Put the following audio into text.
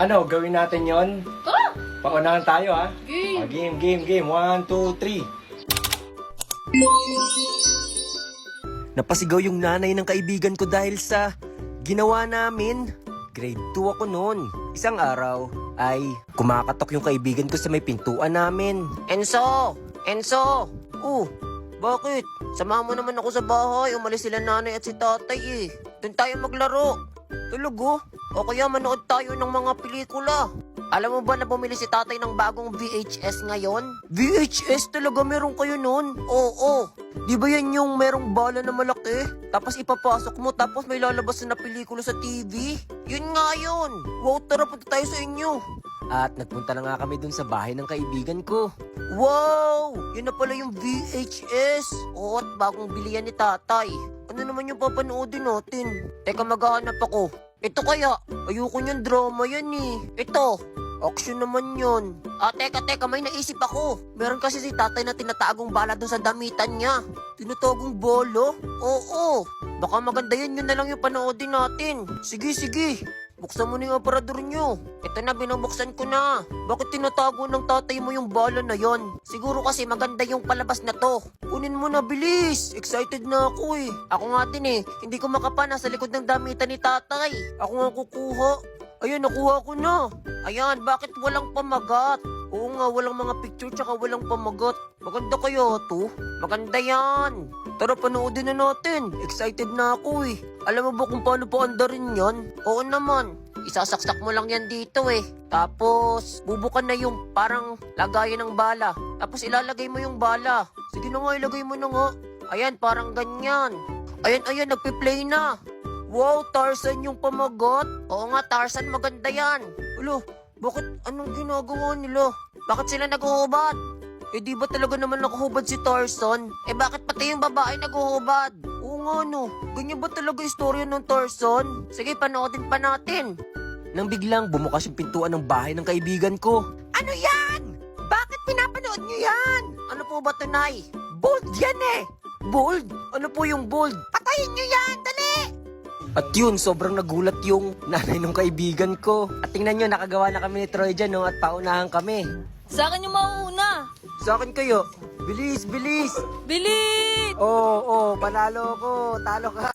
Ano, gawin natin yon? Oh! Paunahan tayo ha? Game! Game. 1, 2, 3. Napasigaw yung nanay ng kaibigan ko dahil sa ginawa namin. Grade 2 ako noon. Isang araw ay kumakatok yung kaibigan ko sa may pintuan namin. Enzo! Oh, bakit? Samahan mo naman ako sa bahay. Umalis sila nanay at si tatay eh. Doon tayo maglaro. Talaga? O kaya manood tayo ng mga pelikula. Alam mo ba na bumili si tatay ng bagong VHS ngayon? VHS talaga meron kayo nun? Oo. Di ba yan yung merong bala na malaki? Tapos ipapasok mo tapos may lalabas na pelikula sa TV? Yun nga yun. Wow, tara punta tayo sa inyo. At nagpunta na nga kami dun sa bahay ng kaibigan ko. Wow! Yun na pala yung VHS. Oo, at bagong bilihan ni tatay. Ano naman yung papanoodin natin? Teka, maghahanap ako. Ito kaya? Ayoko niyang drama yan eh. Ito. Action naman yun. Teka, may naisip ako. Meron kasi si tatay na tinatagong bala dun sa damitan niya. Tinatagong bala? Oo. Baka maganda yun na lang yung panoodin natin. Sige. Buksan mo na yung aparador nyo. Ito na, binubuksan ko na. Bakit tinatago ng tatay mo yung bala na yon? Siguro kasi maganda yung palabas na to. Kunin mo na, bilis. Excited na ako eh. Ako nga din eh. Hindi ko makapa sa likod ng damitan ni tatay. Ako nga kukuha. Ayan, nakuha ko na. Ayan, bakit walang pamagat? Oo nga, walang mga picture tsaka walang pamagat. Maganda kaya to? Maganda yan. Tara, panoodin na natin. Excited na ako eh. Alam mo ba kung paano paandarin yan? Oo naman. Isasaksak mo lang yan dito eh. Tapos, bubukan na yung parang lagayan ng bala. Tapos ilalagay mo yung bala. Sige na nga, ilagay mo na nga. Ayan, parang ganyan. Ayan, nagpi-play na. Wow, Tarzan yung pamagat. Oo nga, Tarzan, maganda yan. Ulo, bakit anong ginagawa nila? Bakit sila naghuhubad? Di ba talaga naman nakuhubad si Tarzan? Bakit pati yung babae naguhubad? Oo nga no, ganyan ba talaga istorya ng Tarzan? Sige, panoodin pa natin. Nang biglang bumukas yung pintuan ng bahay ng kaibigan ko. Ano yan? Bakit pinapanood niyo yan? Ano po ba ito, Nay? Bold yan eh! Bold? Ano po yung bold? Patayin niyo yan! Dali! At yun, sobrang nagulat yung nanay ng kaibigan ko. At tingnan nyo, nakagawa na kami ni Troy dyan, no? At paunahan kami. Sa akin yung mauuna. Sa akin kayo. Bilis! Bilit! Oo, panalo ko. Talo ka.